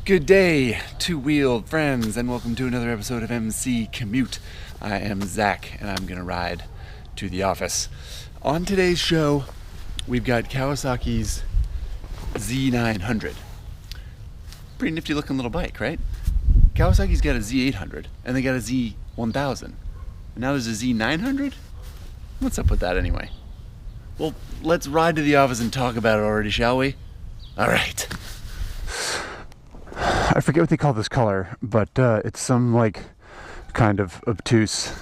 Good day, two-wheeled friends, and welcome to another episode of MC Commute. I am Zach, and I'm gonna ride to the office. On today's show, we've got Kawasaki's Z900. Pretty nifty looking little bike, right? Kawasaki's got a Z800, and they got a Z1000. And now there's a Z900? What's up with that anyway? Well, let's ride to the office and talk about it already, shall we? Alright. I forget what they call this color, but it's some like kind of obtuse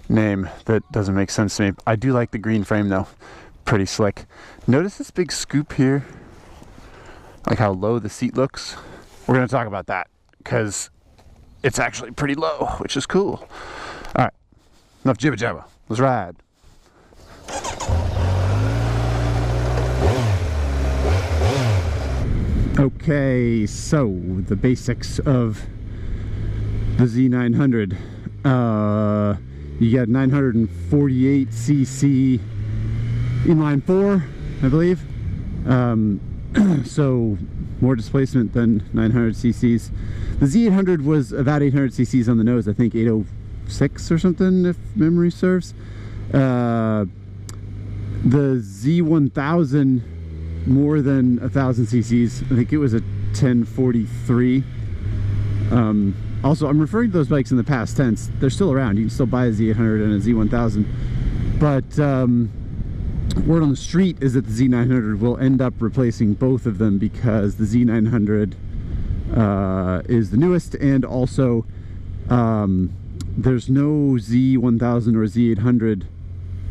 name that doesn't make sense to me. I do like the green frame though, pretty slick. Notice this big scoop here, like how low the seat looks. We're gonna talk about that because it's actually pretty low, which is cool. All right, enough jibba jabba. Let's ride. Okay, so the basics of the Z900. You got 948cc inline 4, I believe. So more displacement than 900 cc's. The Z800 was about 800 cc's on the nose, I think 806 or something, if memory serves. The Z1000, more than 1,000 cc's. I think it was a 1043. Also, I'm referring to those bikes in the past tense. They're still around. You can still buy a Z800 and a Z1000. But word on the street is that the Z900 will end up replacing both of them because the Z900 is the newest, and also there's no Z1000 or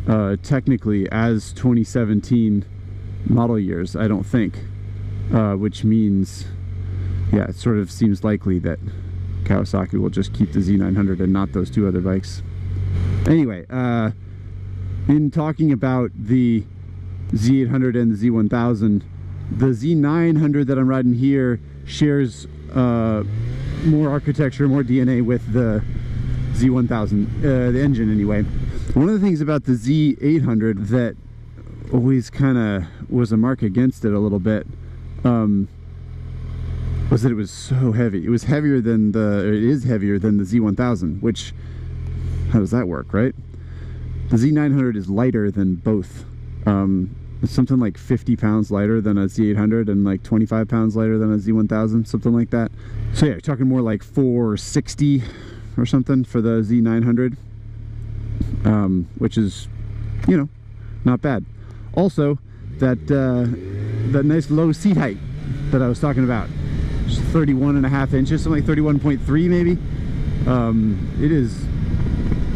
Z800 technically as 2017 model years, I don't think, which means, yeah, it sort of seems likely that Kawasaki will just keep the Z900 and not those two other bikes. Anyway, in talking about the Z800 and the Z1000, the Z900 that I'm riding here shares more architecture, more DNA with the Z1000, the engine anyway. One of the things about the Z800 that always kind of was a mark against it a little bit was that it was so heavy. It was heavier than it is heavier than the Z1000, which, how does that work, right? The Z900 is lighter than both. It's something like 50 pounds lighter than a Z800 and like 25 pounds lighter than a Z1000, something like that. So yeah, you're talking more like 460 or something for the Z900, which is, you know, not bad. Also, that nice low seat height that I was talking about, just 31.5 inches, something like 31.3 maybe. It is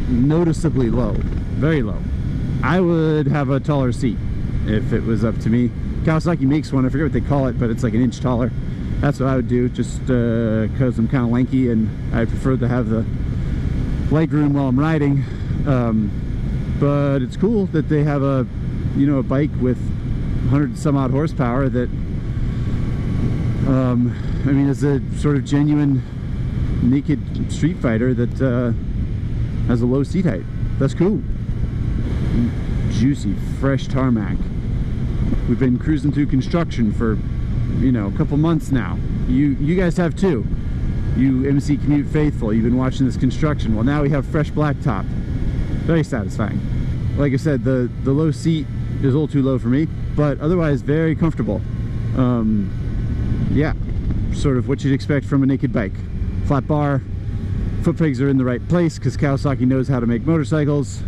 noticeably low, very low. I would have a taller seat if it was up to me. Kawasaki makes one, I forget what they call it, but it's like an inch taller. That's what I would do, just because I'm kind of lanky and I prefer to have the leg room while I'm riding. But it's cool that they have a, you know, a bike with 100 some odd horsepower that I mean, is a sort of genuine naked street fighter that has a low seat height. That's cool. Juicy, fresh tarmac. We've been cruising through construction for, you know, a couple months now. You guys have too. You MC Commute faithful, you've been watching this construction. Well, now we have fresh blacktop. Very satisfying. Like I said, the low seat is a little too low for me, but otherwise very comfortable. Yeah, sort of what you'd expect from a naked bike. Flat bar, foot pegs are in the right place because Kawasaki knows how to make motorcycles.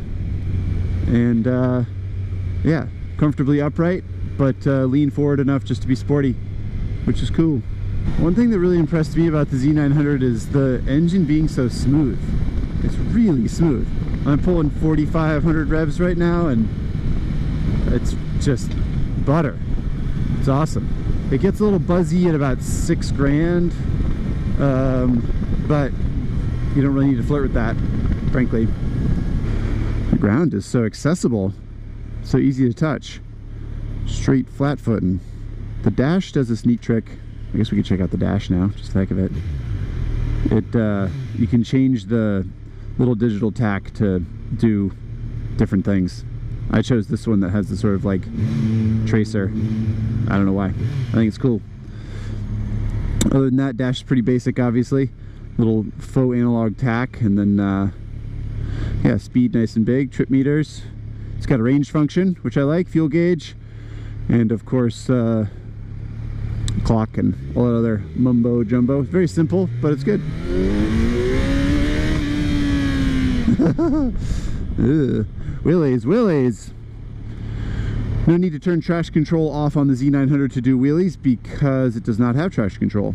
And yeah, comfortably upright, but lean forward enough just to be sporty, which is cool. One thing that really impressed me about the Z900 is the engine being so smooth. It's really smooth. I'm pulling 4,500 revs right now, and it's just butter. It's awesome. It gets a little buzzy at about 6 grand, but you don't really need to flirt with that, frankly. The ground is so accessible, so easy to touch. Straight flat footing. The dash does this neat trick. I guess we could check out the dash now, just the heck of it. You can change the little digital tack to do different things. I chose this one that has the sort of like tracer. I don't know why. I think it's cool. Other than that, dash is pretty basic, obviously. Little faux analog tack, and then yeah, speed nice and big, trip meters. It's got a range function, which I like, fuel gauge, and of course clock and all that other mumbo jumbo. It's very simple, but it's good. Wheelies, wheelies. No need to turn traction control off on the Z900 to do wheelies because it does not have traction control,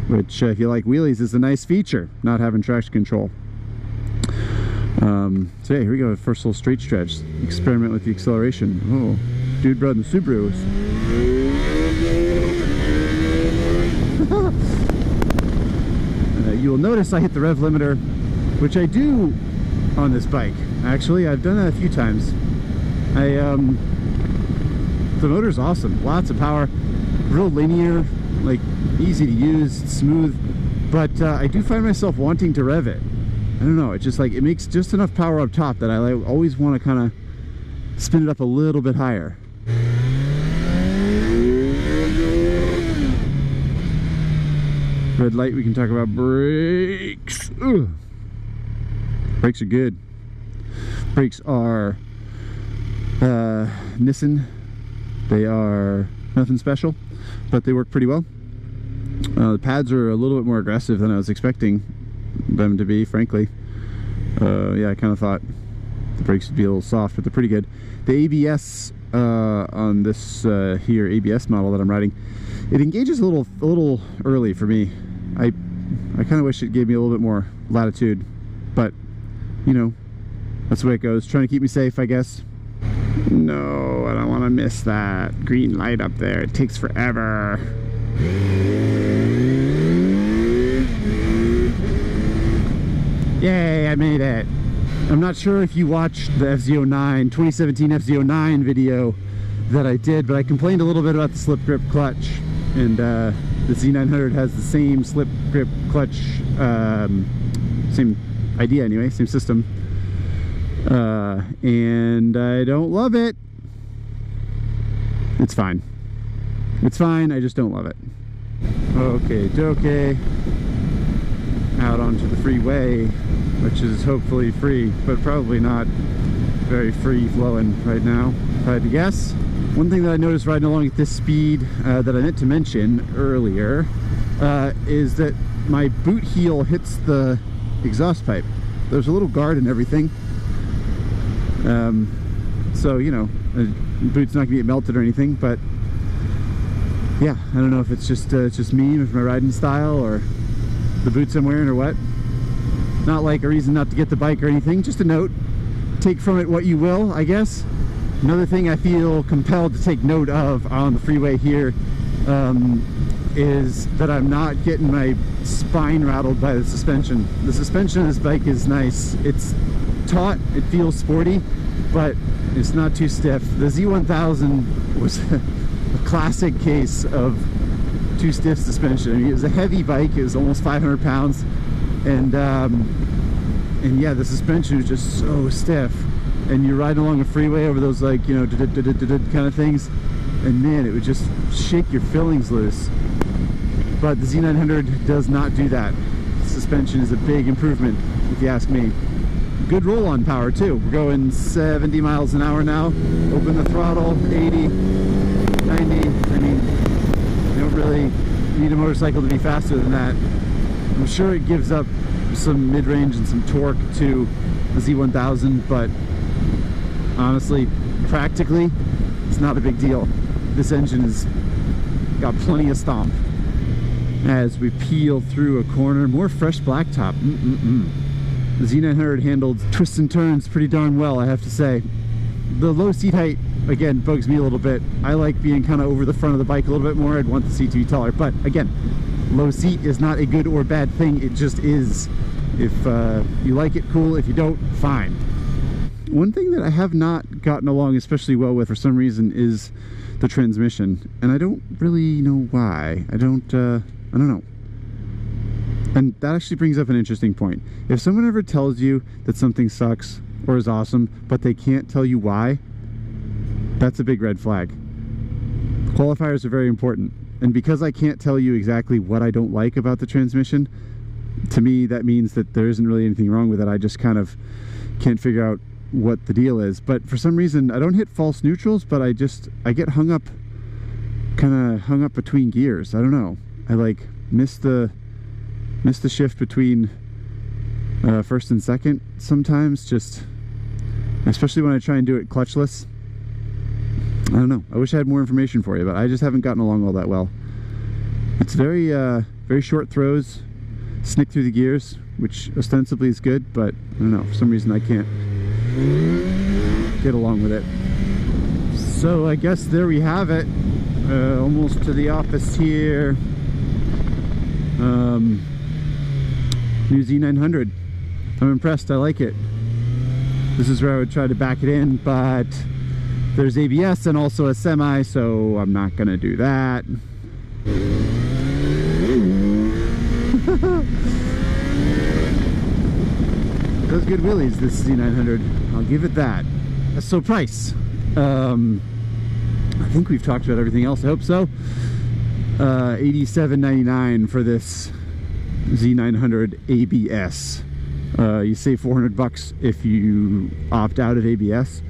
which if you like wheelies is a nice feature, not having traction control. So yeah, here we go, first little straight stretch. Experiment with the acceleration. Oh, dude brought in the Subarus. You will notice I hit the rev limiter, which I do on this bike. Actually, I've done that a few times. The motor's awesome, lots of power, real linear, like easy to use, smooth, but I do find myself wanting to rev it. I don't know, it's just like, it makes just enough power up top that I always want to kind of spin it up a little bit higher. Red light, we can talk about brakes. Ugh. Brakes are good. Brakes are Nissan. They are nothing special, but they work pretty well. The pads are a little bit more aggressive than I was expecting them to be, frankly. Yeah, I kind of thought the brakes would be a little soft, but they're pretty good. The ABS on this here ABS model that I'm riding, it engages a little early for me. I kind of wish it gave me a little bit more latitude, but you know, that's the way it goes. Trying to keep me safe, I guess. No, I don't want to miss that green light up there. It takes forever. Yay, I made it. I'm not sure if you watched the FZ09, 2017 FZ09 video that I did, but I complained a little bit about the slip grip clutch, and the Z900 has the same slip grip clutch, same idea anyway, same system, and I don't love it. It's fine. It's fine, I just don't love it. Okay, out onto the freeway, which is hopefully free, but probably not very free flowing right now, if I had to guess. One thing that I noticed riding along at this speed that I meant to mention earlier is that my boot heel hits the exhaust pipe. There's a little guard and everything, so you know, the boot's not gonna get melted or anything, but yeah, I don't know if it's just me with my riding style, or the boots I'm wearing, or what. Not like a reason not to get the bike or anything, just a note. Take from it what you will, I guess. Another thing I feel compelled to take note of on the freeway here is that I'm not getting my spine rattled by the suspension. The suspension of this bike is nice. It's taut, it feels sporty, but it's not too stiff. The Z1000 was a classic case of too stiff suspension. I mean, it was a heavy bike, it was almost 500 pounds, and yeah, the suspension was just so stiff. And you're riding along a freeway over those, like, you know, kind of things, and man, it would just shake your fillings loose. But the Z900 does not do that. Suspension is a big improvement, if you ask me. Good roll-on power too. We're going 70 miles an hour now. Open the throttle, 80, 90. I mean, you don't really need a motorcycle to be faster than that. I'm sure it gives up some mid-range and some torque to the Z1000, but honestly, practically, it's not a big deal. This engine has got plenty of stomp. As we peel through a corner, more fresh blacktop. The Z900 handled twists and turns pretty darn well, I have to say. The low seat height, again, bugs me a little bit. I like being kind of over the front of the bike a little bit more. I'd want the seat to be taller, but again, low seat is not a good or bad thing. It just is. If you like it, cool. If you don't, fine. One thing that I have not gotten along especially well with for some reason is the transmission, and I don't really know why. I don't know. And that actually brings up an interesting point. If someone ever tells you that something sucks or is awesome, but they can't tell you why, that's a big red flag. Qualifiers are very important. And because I can't tell you exactly what I don't like about the transmission, to me that means that there isn't really anything wrong with it. I just kind of can't figure out what the deal is. But for some reason I don't hit false neutrals, but I get hung up between gears. I don't know, I like miss the shift between first and second sometimes, just especially when I try and do it clutchless. I don't know, I wish I had more information for you, but I just haven't gotten along all that well. It's very very short throws, snick through the gears, which ostensibly is good, but I don't know, for some reason I can't get along with it. So I guess there we have it, almost to the office here. New Z900. I'm impressed, I like it. This is where I would try to back it in, but there's ABS and also a semi, so I'm not gonna do that. Does good wheelies, this Z900, I'll give it that. So price, I think we've talked about everything else, I hope so. $87.99 for this Z900 ABS. You save $400 if you opt out of ABS,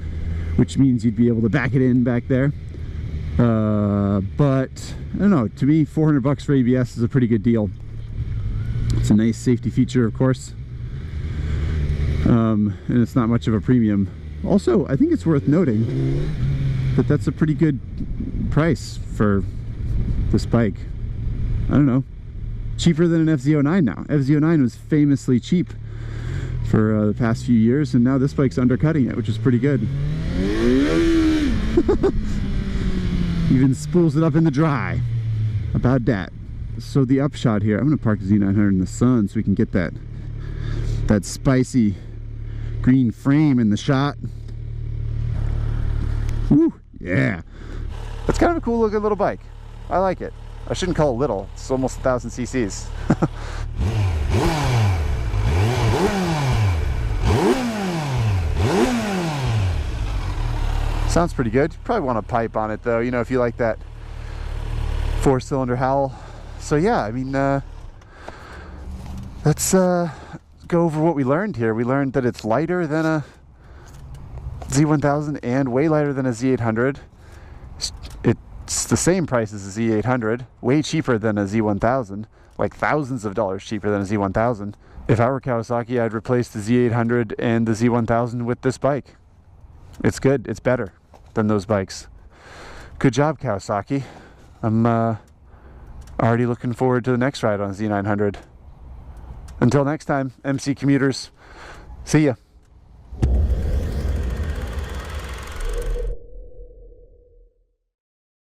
which means you'd be able to back it in back there. But I don't know, to me $400 for ABS is a pretty good deal. It's a nice safety feature, of course, and it's not much of a premium. Also, I think it's worth noting that that's a pretty good price for this bike. I don't know, cheaper than an FZ09 now. FZ09 was famously cheap for the past few years, and now this bike's undercutting it, which is pretty good. Even spools it up in the dry. About that. So the upshot here, I'm going to park the Z900 in the sun so we can get that spicy green frame in the shot. Woo, yeah. That's kind of a cool looking little bike. I like it. I shouldn't call it little. It's almost 1,000 cc's. Sounds pretty good. You probably want a pipe on it though, you know, if you like that 4-cylinder howl. So yeah, I mean, let's go over what we learned here. We learned that it's lighter than a Z1000 and way lighter than a Z800. It's the same price as a Z800, way cheaper than a Z1000, like thousands of dollars cheaper than a Z1000. If I were Kawasaki, I'd replace the Z800 and the Z1000 with this bike. It's good, it's better than those bikes. Good job, Kawasaki. I'm already looking forward to the next ride on Z900. Until next time, MC commuters, see ya.